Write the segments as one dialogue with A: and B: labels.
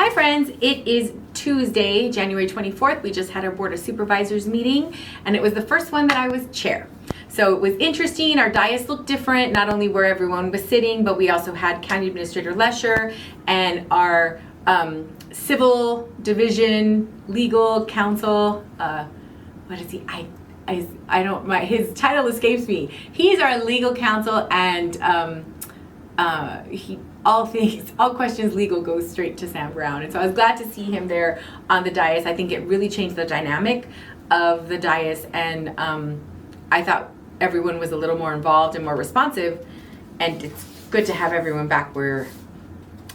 A: Hi friends, it is Tuesday, January 24th. We just had our Board of Supervisors meeting and it was the first one that I was chair. So it was interesting. Our dais looked different, not only where everyone was sitting, but we also had County Administrator Lesher and our Civil Division Legal Counsel, what is he? I don't, his title escapes me. He's our legal counsel and all questions legal goes straight to Sam Brown. And so I was glad to see him there on the dais. I think it really changed the dynamic of the dais, and I thought everyone was a little more involved and more responsive, and it's good to have everyone back where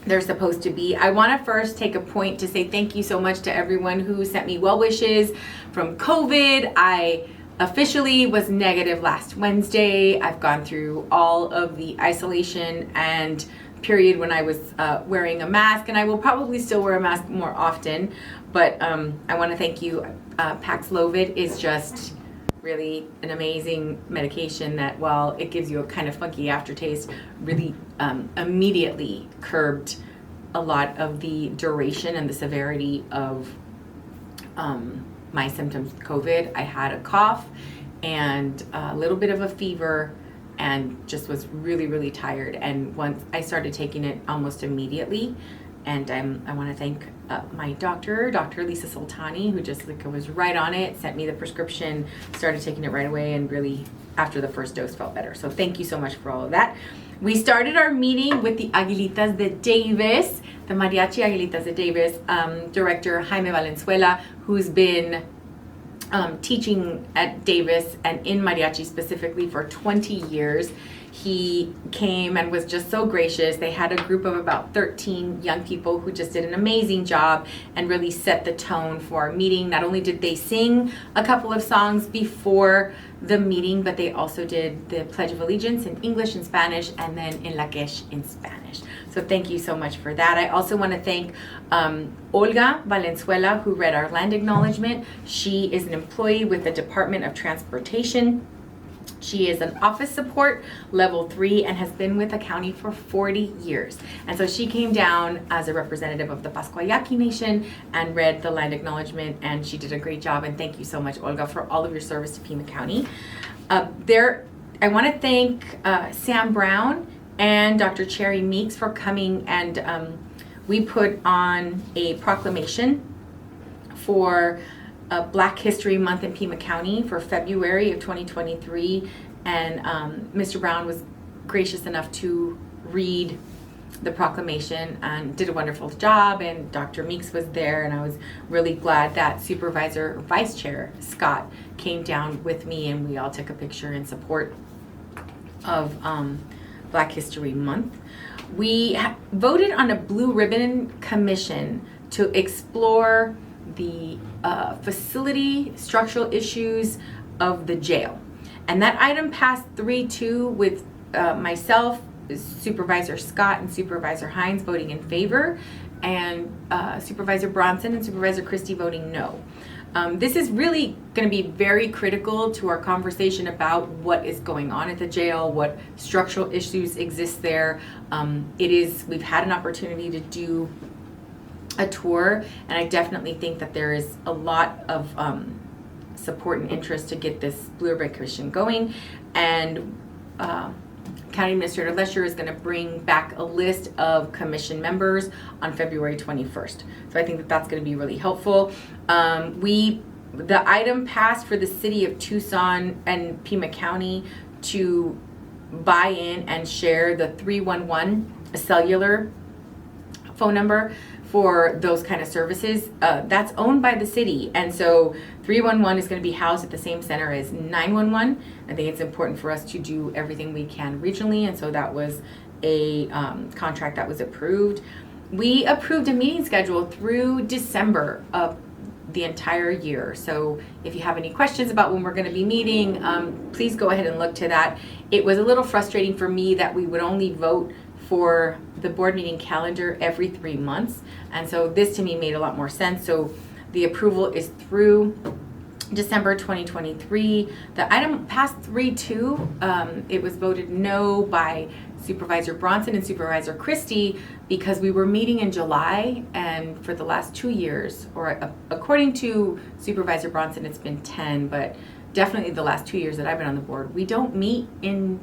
A: they're supposed to be. I want to first take a point to say thank you so much to everyone who sent me well wishes from COVID. I officially was negative last Wednesday. I've gone through all of the isolation and period when I was wearing a mask, and I will probably still wear a mask more often, but I want to thank you. Paxlovid is just really an amazing medication that, while it gives you a kind of funky aftertaste, really immediately curbed a lot of the duration and the severity of my symptoms with COVID. I had a cough and a little bit of a fever and just was really, really tired. And once I started taking it almost immediately, and I want to thank my doctor, Dr. Lisa Sultani, who just was right on it, sent me the prescription, started taking it right away, and really after the first dose felt better. So thank you so much for all of that. We started our meeting with the Aguilitas de Davis, the Mariachi Aguilitas de Davis, Director Jaime Valenzuela, who's been teaching at Davis and in mariachi specifically for 20 years. He came and was just so gracious. They had a group of about 13 young people who just did an amazing job and really set the tone for our meeting. Not only did they sing a couple of songs before the meeting, but they also did the Pledge of Allegiance in English and Spanish, and then in Lakesh in Spanish. So thank you so much for that. I also want to thank Olga Valenzuela, who read our land acknowledgement. She is an employee with the Department of Transportation. She is an office support level 3 and has been with the county for 40 years. And so she came down as a representative of the Pascuayaqui Nation and read the land acknowledgement, and she did a great job. And thank you so much, Olga, for all of your service to Pima County. I want to thank Sam Brown and Dr. Cherry Meeks for coming, and we put on a proclamation for Black History Month in Pima County for February of 2023, and Mr. Brown was gracious enough to read the proclamation and did a wonderful job, and Dr. Meeks was there, and I was really glad that Supervisor Vice Chair Scott came down with me and we all took a picture in support of Black History Month. We voted on a Blue Ribbon Commission to explore the facility structural issues of the jail, and that item passed 3-2 with myself, Supervisor Scott, and Supervisor Hines voting in favor, and Supervisor Bronson and Supervisor Christie voting no. This is really going to be very critical to our conversation about what is going on at the jail, what structural issues exist there. We've had an opportunity to do a tour, and I definitely think that there is a lot of support and interest to get this Blue Ribbon Commission going, and County Administrator Lesher is going to bring back a list of commission members on February 21st. So I think that that's going to be really helpful. The item passed for the city of Tucson and Pima County to buy in and share the 311 cellular phone number for those kind of services. That's owned by the city, and so 311 is going to be housed at the same center as 911. I think it's important for us to do everything we can regionally, and so that was a contract that was approved. We approved a meeting schedule through December of the entire year, so if you have any questions about when we're going to be meeting, please go ahead and look to that. It was a little frustrating for me that we would only vote for the board meeting calendar every 3 months, and so this to me made a lot more sense. So the approval is through December 2023. The item passed 3-2. It was voted no by Supervisor Bronson and Supervisor Christie, because we were meeting in July, and for the last 2 years, or according to Supervisor Bronson, it's been 10, but definitely the last 2 years that I've been on the board, we don't meet in,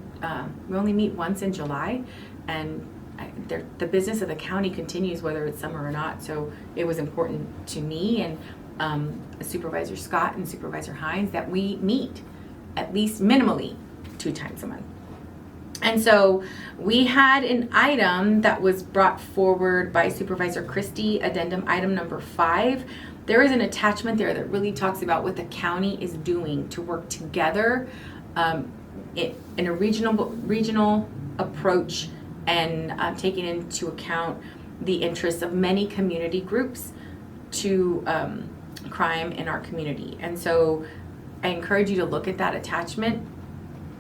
A: we only meet once in July, and the business of the county continues whether it's summer or not. So it was important to me and Supervisor Scott and Supervisor Hines that we meet at least minimally 2 times a month. And so we had an item that was brought forward by Supervisor Christie, addendum item number 5. There is an attachment there that really talks about what the county is doing to work together in a regional approach, and taking into account the interests of many community groups to crime in our community. And so I encourage you to look at that attachment.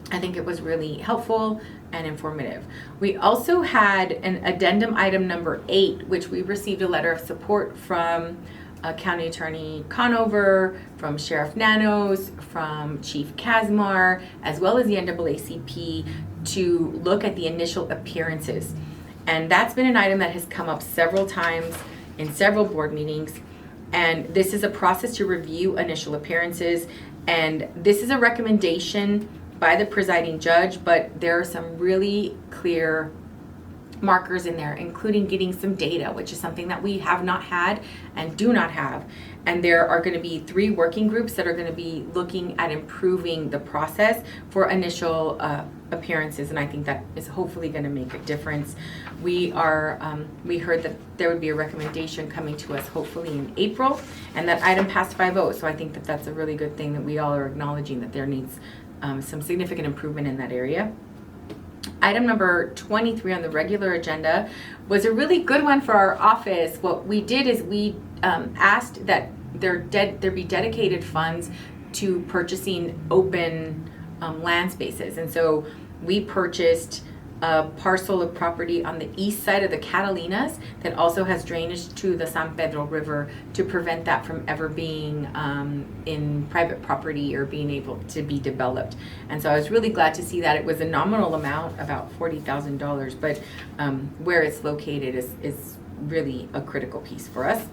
A: I think it was really helpful and informative. We also had an addendum item number 8, which we received a letter of support from County Attorney Conover, from Sheriff Nanos, from Chief Kazmar, as well as the NAACP, to look at the initial appearances. And that's been an item that has come up several times in several board meetings. And this is a process to review initial appearances. And this is a recommendation by the presiding judge, but there are some really clear markers in there, including getting some data, which is something that we have not had and do not have. And there are going to be 3 working groups that are going to be looking at improving the process for initial appearances, and I think that is hopefully going to make a difference. We heard that there would be a recommendation coming to us hopefully in April, and that item passed 5-0, so I think that that's a really good thing that we all are acknowledging that there needs some significant improvement in that area. Item number 23 on the regular agenda was a really good one for our office. What we did is we asked that there be dedicated funds to purchasing open land spaces. And so we purchased a parcel of property on the east side of the Catalinas that also has drainage to the San Pedro River to prevent that from ever being in private property or being able to be developed. And so I was really glad to see that. It was a nominal amount, about $40,000, but where it's located is really a critical piece for us.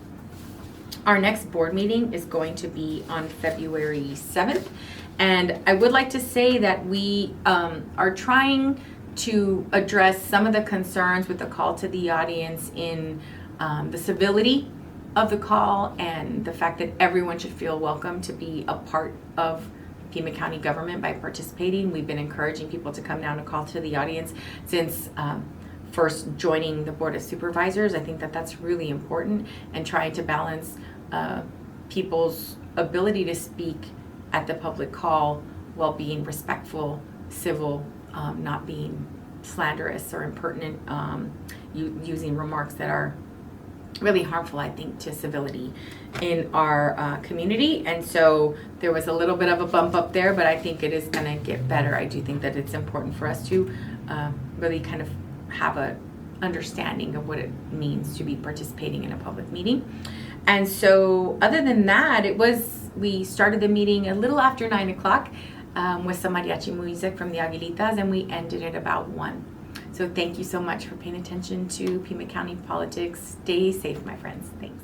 A: Our next board meeting is going to be on February 7th. And I would like to say that we are trying to address some of the concerns with the call to the audience in the civility of the call and the fact that everyone should feel welcome to be a part of Pima County government by participating. We've been encouraging people to come down to call to the audience since first joining the Board of Supervisors. I think that that's really important, and trying to balance people's ability to speak at the public call while being respectful, civil, not being slanderous or impertinent, using remarks that are really harmful, I think, to civility in our community. And so there was a little bit of a bump up there, but I think it is going to get better. I do think that it's important for us to really kind of have a understanding of what it means to be participating in a public meeting. And so other than that, we started the meeting a little after 9 o'clock with some mariachi music from the Aguilitas, and we ended at about 1. So thank you so much for paying attention to Pima County politics. Stay safe, my friends. Thanks.